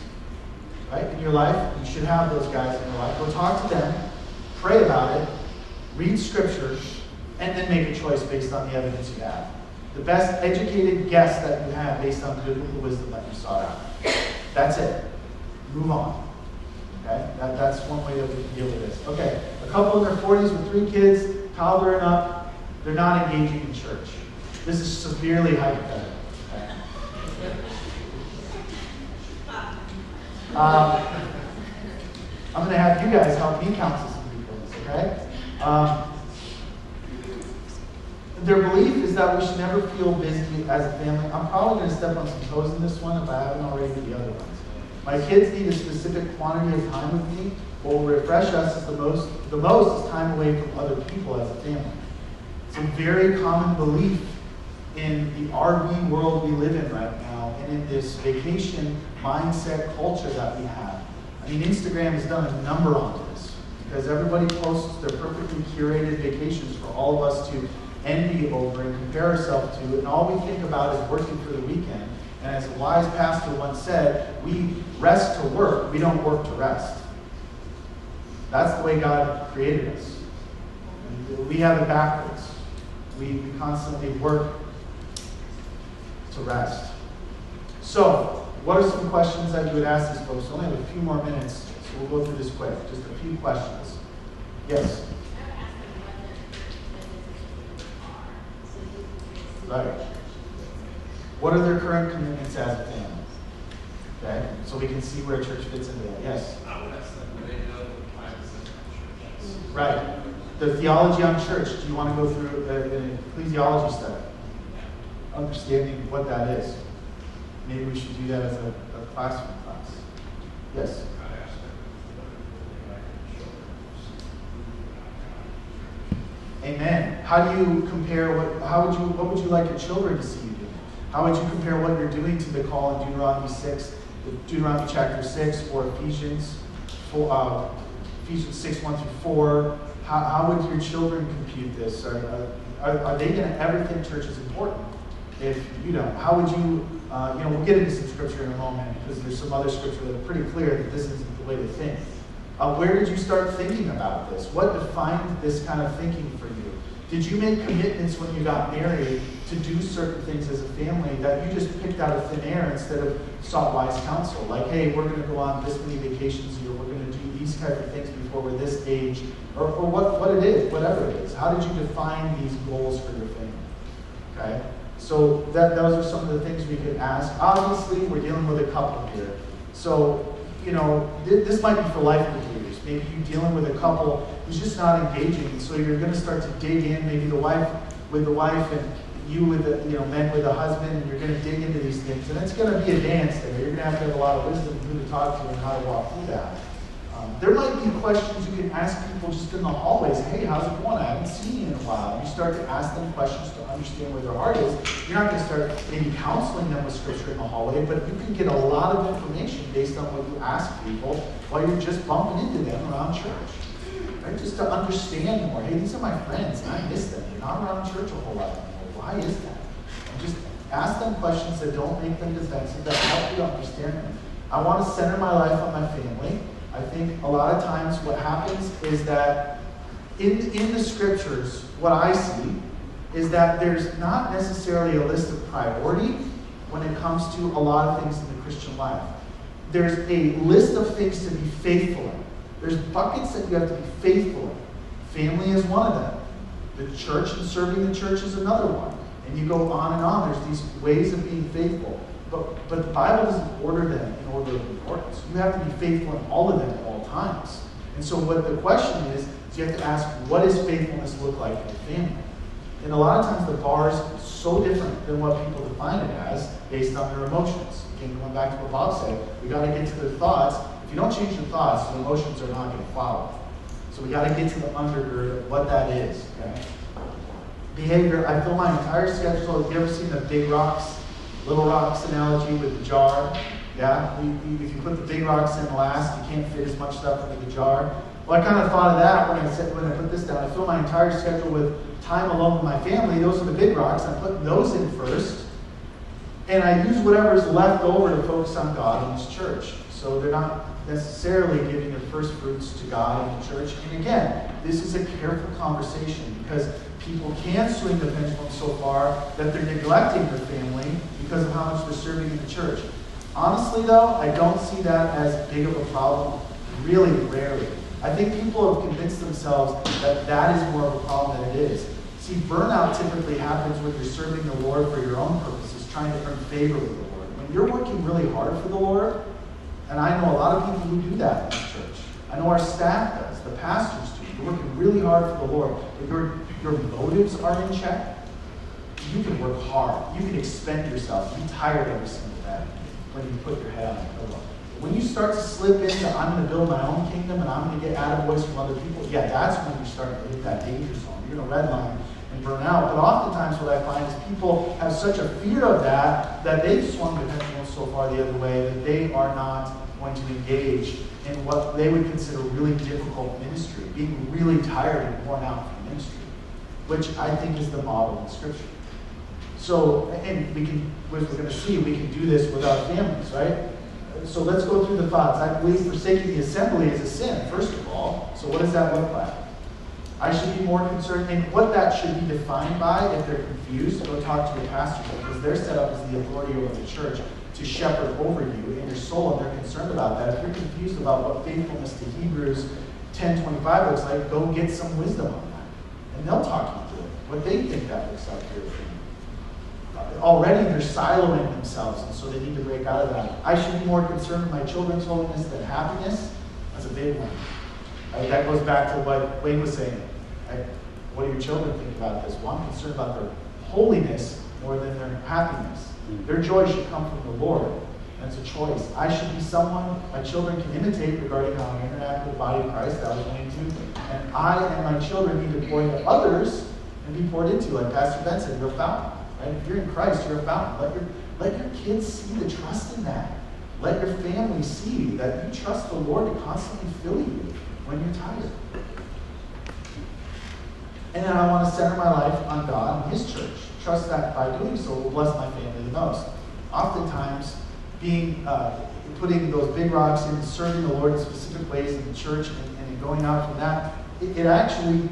right, in your life. You should have those guys in your life. Go talk to them, pray about it, read Scripture, and then make a choice based on the evidence you have. The best educated guess that you have based on biblical wisdom that you sought out. That's it. Move on. Okay? That's one way that we can deal with this. Okay, a couple in their 40s with 3 kids, toddler and up, they're not engaging in church. This is severely hypothetical. Okay? I'm going to have you guys help me counsel some people, okay? Their belief is that we should never feel busy as a family. I'm probably going to step on some toes in this one if I haven't already with the other ones. My kids need a specific quantity of time with me. What will refresh us is the most is time away from other people as a family. It's a very common belief in the RV world we live in right now, and in this vacation mindset culture that we have. I mean, Instagram has done a number on this, because everybody posts their perfectly curated vacations for all of us to envy over and compare ourselves to, and all we think about is working for the weekend. And as a wise pastor once said, we rest to work, we don't work to rest. That's the way God created us. We have it backwards. We constantly work to rest. So, what are some questions that you would ask these folks? We only have a few more minutes, so we'll go through this quick. Just a few questions. Yes? Right. What are their current commitments as a family? Okay, so we can see where church fits into that. Yes? I would ask them, do they know the privacy of church? Right. The theology on church. Do you want to go through an ecclesiology study? Understanding what that is. Maybe we should do that as a classroom class. Yes? I'd ask them whether they like children. Amen. How do you compare what would you like your children to see you do? How would you compare what you're doing to the call in Deuteronomy 6, Deuteronomy chapter 6, or Ephesians 6, 1 through 4? How would your children compute this? Are they going to ever think church is important? If you don't, how would you, we'll get into some scripture in a moment, because there's some other scripture that are pretty clear that this isn't the way to think. Where did you start thinking about this? What defined this kind of thinking for you? Did you make commitments when you got married to do certain things as a family that you just picked out of thin air instead of sought wise counsel? Like, hey, we're going to go on this many vacations a year. We're going to do these type of things before we're this age. Or what it is, whatever it is. How did you define these goals for your family? Okay? So those are some of the things we could ask. Obviously, we're dealing with a couple here. So, this might be for life indicators. Maybe you're dealing with a couple who's just not engaging. So you're going to start to dig in, maybe the wife with the wife and you with the, men with the husband, and you're going to dig into these things. And it's going to be a dance there. You're going to have a lot of wisdom who to talk to and how to walk through that. There might be questions you can ask people just in the hallways. Hey, how's it going? I haven't seen you in a while. And you start to ask them questions to understand where their heart is. You're not going to start maybe counseling them with scripture in the hallway, but you can get a lot of information based on what you ask people while you're just bumping into them around church. Right? Just to understand more. Hey, these are my friends, and I miss them. They're not around church a whole lot anymore. Why is that? And just ask them questions that don't make them defensive, that help you understand them. I want to center my life on my family. I think a lot of times what happens is that in the scriptures, what I see is that there's not necessarily a list of priority when it comes to a lot of things in the Christian life. There's a list of things to be faithful in. There's buckets that you have to be faithful in. Family is one of them. The church and serving the church is another one. And you go on and on. There's these ways of being faithful. But the Bible doesn't order them in order of importance. You have to be faithful in all of them at all times. And so what the question is you have to ask, what does faithfulness look like in your family? And a lot of times the bar is so different than what people define it as based on their emotions. Again, going back to what Bob said, we got to get to their thoughts. If you don't change your thoughts, the emotions are not going to follow. So we got to get to the undergird of what that is. Okay? Behavior, I fill my entire schedule. Have you ever seen the big rocks, little rocks analogy with the jar? Yeah? If you put the big rocks in last, you can't fit as much stuff into the jar. Well, I kind of thought of that when I put this down. I fill my entire schedule with time alone with my family. Those are the big rocks. I'm putting those in first. And I use whatever's left over to focus on God and His church. So they're not necessarily giving their first fruits to God and the church. And again, this is a careful conversation because people can swing the pendulum so far that they're neglecting their family because of how much they're serving in the church. Honestly, though, I don't see that as big of a problem, really rarely. I think people have convinced themselves that that is more of a problem than it is. See, burnout typically happens when you're serving the Lord for your own purposes, trying to earn favor with the Lord. When you're working really hard for the Lord, and I know a lot of people who do that in the church. I know our staff does, the pastors do. You're working really hard for the Lord. If your motives are in check, you can work hard. You can expend yourself. Be tired every single day when you put your head on the pillow. When you start to slip into, I'm going to build my own kingdom and I'm going to get attaboys from other people, yeah, that's when you start to hit that danger zone. You're going to redline and burn out. But oftentimes what I find is people have such a fear of that they've swung the pendulum so far the other way that they are not going to engage in what they would consider really difficult ministry, being really tired and worn out from ministry, which I think is the model in Scripture. So, and we can, as we're going to see, we can do this with our families, right? So let's go through the thoughts. I believe forsaking the assembly is a sin, first of all. So what does that look like? I should be more concerned, and what that should be defined by, if they're confused, go talk to your pastor, because they're set up as the authority over the church to shepherd over you in your soul, and they're concerned about that. If you're confused about what faithfulness to Hebrews 10:25 looks like, go get some wisdom on that. And they'll talk you through it, what they think that looks like here for you. Already they're siloing themselves, and so they need to break out of that. I should be more concerned with my children's holiness than happiness. That's a big one. Right? That goes back to what Wayne was saying. Right? What do your children think about this? Well, I'm concerned about their holiness more than their happiness. Their joy should come from the Lord. That's a choice. I should be someone my children can imitate regarding how I interact with the body of Christ. That was Wayne too. And I and my children need to pour into others and be poured into. Like Pastor Ben said, you're a fountain. Right? If you're in Christ, you're a fountain. Let your kids see the trust in that. Let your family see that you trust the Lord to constantly fill you when you're tired. And then I want to center my life on God and His church. Trust that by doing so will bless my family the most. Oftentimes, putting those big rocks in, serving the Lord in specific ways in the church and going out from that, it actually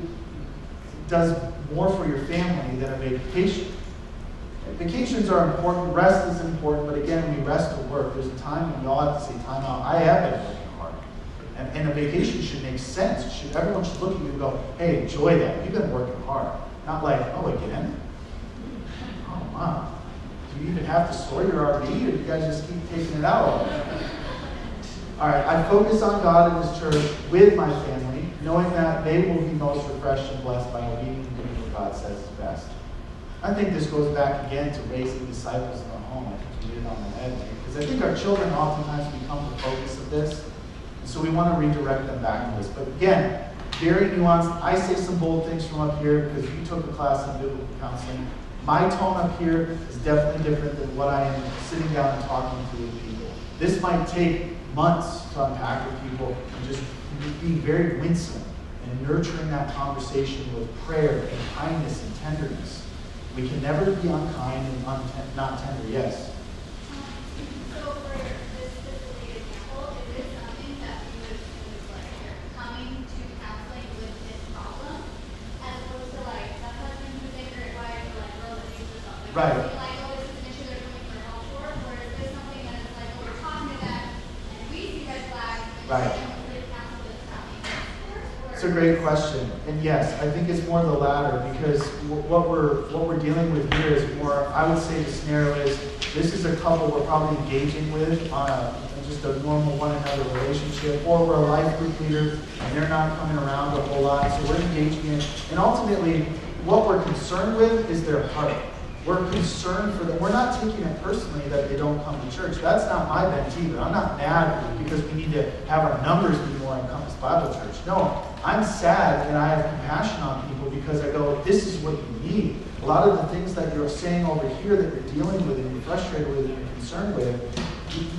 does more for your family than a vacation. Vacations are important, rest is important, but again, when we rest to work, there's a time when we all have to say time out. I have been working hard. And a vacation should make sense. Everyone should look at you and go, hey, enjoy that. You've been working hard. Not like, oh, again? Oh, wow. Do you even have to store your RV, or do you guys just keep taking it out? All right, I focus on God and His church with my family, knowing that they will be most refreshed and blessed by obedience and doing what God says is best. I think this goes back again to raising disciples in the home. I think you hit it on the head. Because I think our children oftentimes become the focus of this. So we want to redirect them back to this. But again, very nuanced. I say some bold things from up here because you took a class in biblical counseling. My tone up here is definitely different than what I am sitting down and talking to with people. This might take months to unpack with people and just being very winsome and nurturing that conversation with prayer and kindness and tenderness. We can never be unkind and not tender, yes. So for this specific example, is this something that you would like coming to counseling with this problem, as opposed to like the husband who's angry at wife or like girl that needs or something? Right. Is it like, oh, this is an issue they're coming for help for, or is this something that is like, oh, we're talking to them and we see red flags and Right. we counsel this happening? It's a great question, and yes, I think it's more the latter because what we're dealing with here is more. I would say the scenario is this is a couple we're probably engaging with on just a normal one another relationship, or we're a life group leader and they're not coming around a whole lot, so we're engaging in. And ultimately, what we're concerned with is their heart. We're concerned for them. We're not taking it personally that they don't come to church. That's not my bent either. I'm not mad because we need to have our numbers be more in Compass Bible Church. No, I'm sad and I have compassion on people because I go, this is what you need. A lot of the things that you're saying over here that you're dealing with and you're frustrated with and you're concerned with,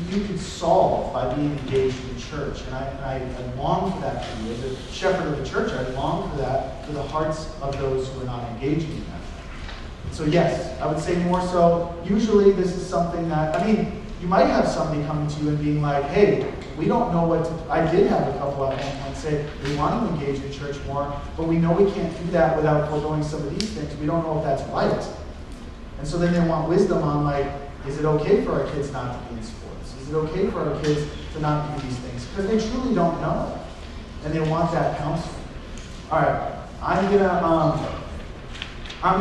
you could solve by being engaged in church. And I long for that for you. As a shepherd of the church, I long for that for the hearts of those who are not engaging in that. So yes, I would say more so. Usually this is something that, you might have somebody coming to you and being like, hey, we don't know what to, I did have a couple at one point say, we want to engage in church more, but we know we can't do that without foregoing some of these things. We don't know if that's right. And so then they want wisdom on like, is it okay for our kids not to be in sports? Is it okay for our kids to not do these things? Because they truly don't know. And they want that counsel. All right, I'm going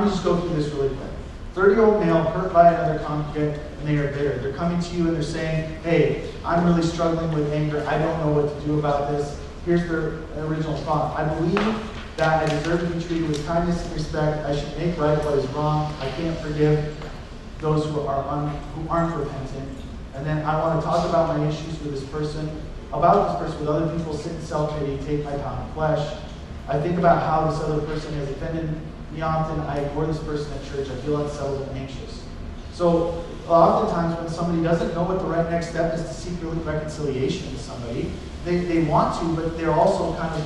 to just go through this really quick. 30-year-old male hurt by another congregant, and they are bitter. They're coming to you and they're saying, hey, I'm really struggling with anger. I don't know what to do about this. Here's their original thought. I believe that I deserve to be treated with kindness and respect. I should make right what is wrong. I can't forgive those who aren't repentant. And then I want to talk about my issues with this person, with other people, sit in self-pity, take my pound of flesh. I think about how this other person has offended me often. I ignore this person at church. I feel unsettled and anxious. So oftentimes when somebody doesn't know what the right next step is to seek reconciliation with somebody, they want to, but they're also kind of,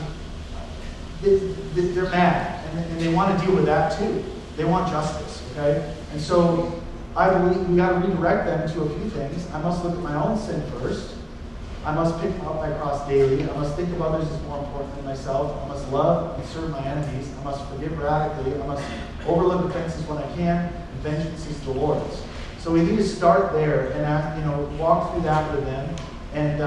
they're mad, and they want to deal with that too. They want justice, okay? And so I believe we got to redirect them to a few things. I must look at my own sin first. I must pick up my cross daily. I must think of others as more important than myself. I must love and serve my enemies. I must forgive radically. I must overlook offenses when I can, and vengeance is the Lord's. So we need to start there and walk through that with them. And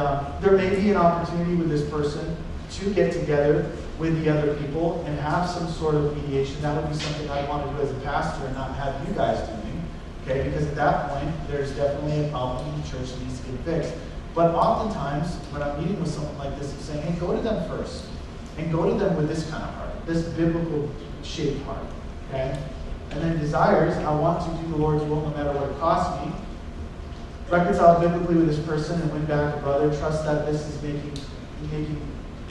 there may be an opportunity with this person to get together with the other people and have some sort of mediation. That would be something I want to do as a pastor and not have you guys doing. Okay, because at that point, there's definitely a problem in the church that needs to get fixed. But oftentimes, when I'm meeting with someone like this, I'm saying, hey, go to them first. And go to them with this kind of heart, this biblical shaped heart. Okay? And then desires, I want to do the Lord's will no matter what it costs me. Reconcile biblically with this person and win back a brother. Trust that this is making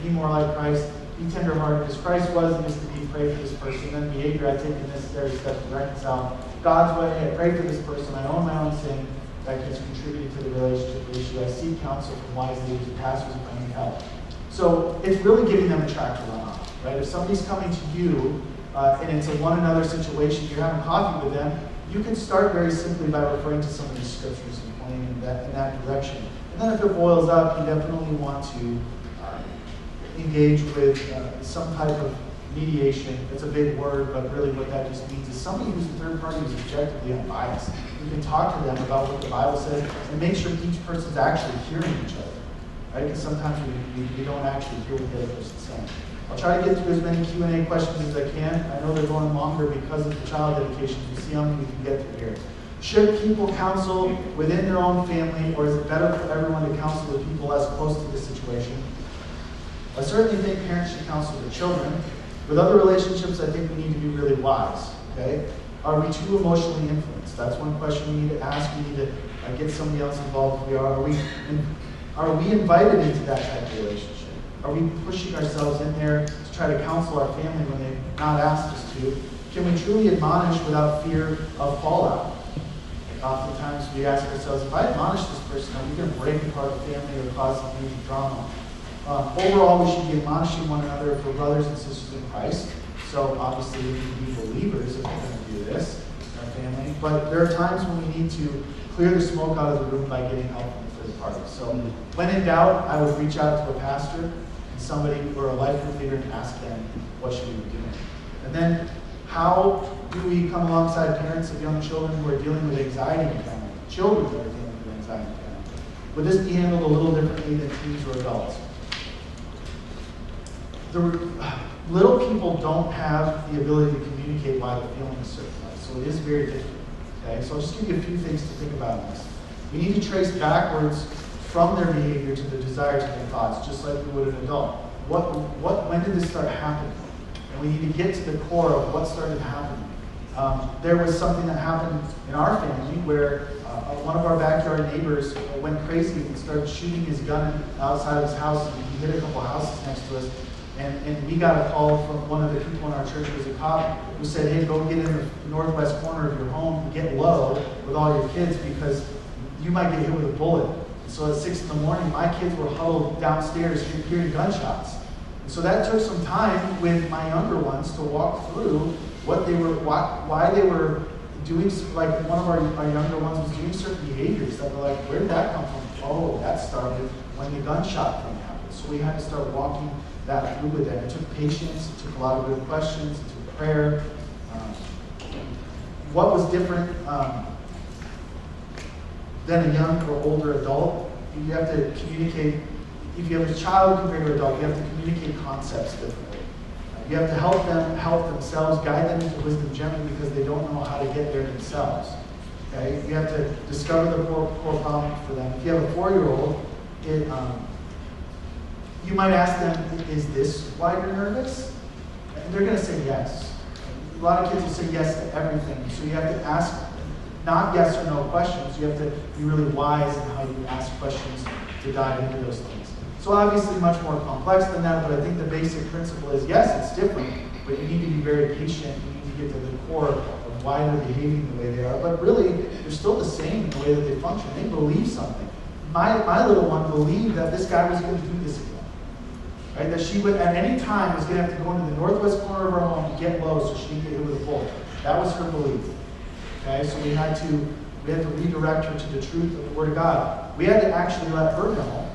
me more like Christ. Be tenderhearted as Christ was and is to be. Pray for this person. Then behavior, I take the necessary steps to reconcile God's way. I pray for this person. I own my own sin that has contributed to the relationship issue. I seek counsel from wise leaders and pastors if I need help. So it's really giving them a track to run on. Right? If somebody's coming to you and it's a one another situation, you're having coffee with them, you can start very simply by referring to some of these scriptures and pointing in that direction. And then if it boils up, you definitely want to engage with some type of mediation. It's a big word, but really what that just means is somebody who's a third party who's objectively unbiased. You can talk to them about what the Bible says and make sure each person's actually hearing each other. Right? Because sometimes we don't actually hear what the other person's saying. I'll try to get through as many Q&A questions as I can. I know they're going longer because of the child dedications. We'll see how many we can get through here. Should people counsel within their own family, or is it better for everyone to counsel the people less close to the situation? I certainly think parents should counsel their children. With other relationships, I think we need to be really wise. Okay? Are we too emotionally influenced? That's one question we need to ask. We need to get somebody else involved if we are. Are we Are we invited into that type of relationship? Are we pushing ourselves in there to try to counsel our family when they've not asked us to? Can we truly admonish without fear of fallout? Oftentimes we ask ourselves, if I admonish this person, are we going to break apart the family or cause some major drama? Overall, we should be admonishing one another for brothers and sisters in Christ. So obviously we need to be believers if we're going to do this in our family. But there are times when we need to clear the smoke out of the room by getting help from the third party. So when in doubt, I would reach out to a pastor and somebody or a life group leader and ask them what should we be doing. And then how do we come alongside parents of young children who are dealing with anxiety in family, children that are dealing with anxiety in family? Would this be handled a little differently than teens or adults? Little people don't have the ability to communicate why they're feeling a certain way, so it is very different. Okay, so I'll just give you a few things to think about in this. We need to trace backwards from their behavior to the desires and their thoughts, just like we would an adult. When did this start happening? And we need to get to the core of what started happening. There was something that happened in our family where one of our backyard neighbors went crazy and started shooting his gun outside of his house, and he hit a couple houses next to us. And we got a call from one of the people in our church who was a cop who said, hey, go get in the northwest corner of your home and get low with all your kids because you might get hit with a bullet. And so at 6 in the morning, my kids were huddled downstairs hearing gunshots. And so that took some time with my younger ones to walk through what they were, why they were doing, like one of our younger ones was doing certain behaviors that were like, where did that come from? Oh, that started when the gunshot thing happened. So we had to start walking that through with them. It took patience, it took a lot of good questions, it took prayer. What was different than a young or older adult? You have to communicate. If you have a child compared to an adult, you have to communicate concepts differently. You have to help them help themselves, guide them into wisdom gently because they don't know how to get there themselves. Okay? You have to discover the core problem for them. If you have a 4-year-old, you might ask them, is this why you're nervous? And they're going to say yes. A lot of kids will say yes to everything. So you have to ask not yes or no questions. You have to be really wise in how you ask questions to dive into those things. So obviously much more complex than that, but I think the basic principle is yes, it's different, but you need to be very patient. You need to get to the core of why they're behaving the way they are. But really, they're still the same in the way that they function. They believe something. My little one believed that this guy was going to do this again. Right? That she would, at any time, was going to have to go into the northwest corner of her home to get low so she didn't get hit with a bullet. That was her belief. Okay, so we had to redirect her to the truth of the Word of God. We had to actually let her know,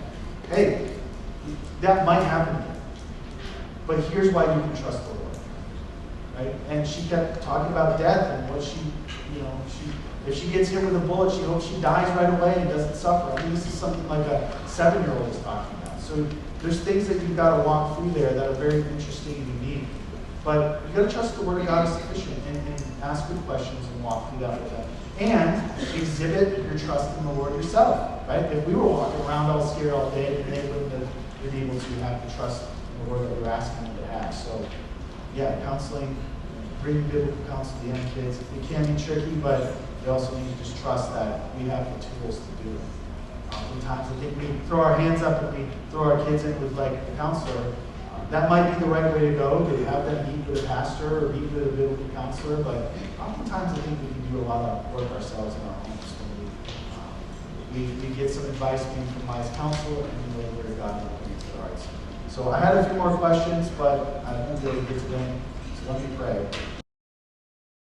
hey, that might happen again, but here's why you can trust the Lord. Right? And she kept talking about death and what if she gets hit with a bullet, she hopes she dies right away and doesn't suffer. I mean, this is something like a 7-year-old is talking about. So there's things that you've got to walk through there that are very interesting and unique. But you've got to trust the Word of God is sufficient and ask good questions and walk through that with them. And exhibit your trust in the Lord yourself. Right? If we were walking around all scared all day, then they wouldn't have been able to have the trust in the Lord that we're asking them to have. So, yeah, counseling, bringing biblical counsel to young kids. It can be tricky, but we also need to just trust that we have the tools to do it. Oftentimes, I think we throw our hands up and we throw our kids in with like a counselor. That might be the right way to go, to have them meet with a pastor or meet with a biblical counselor, but oftentimes I think we can do a lot of work ourselves in our homes when we get some advice maybe from wise counsel and we know the Word of God in our hearts. So I had a few more questions, but I won't be able to get to them, so let me pray.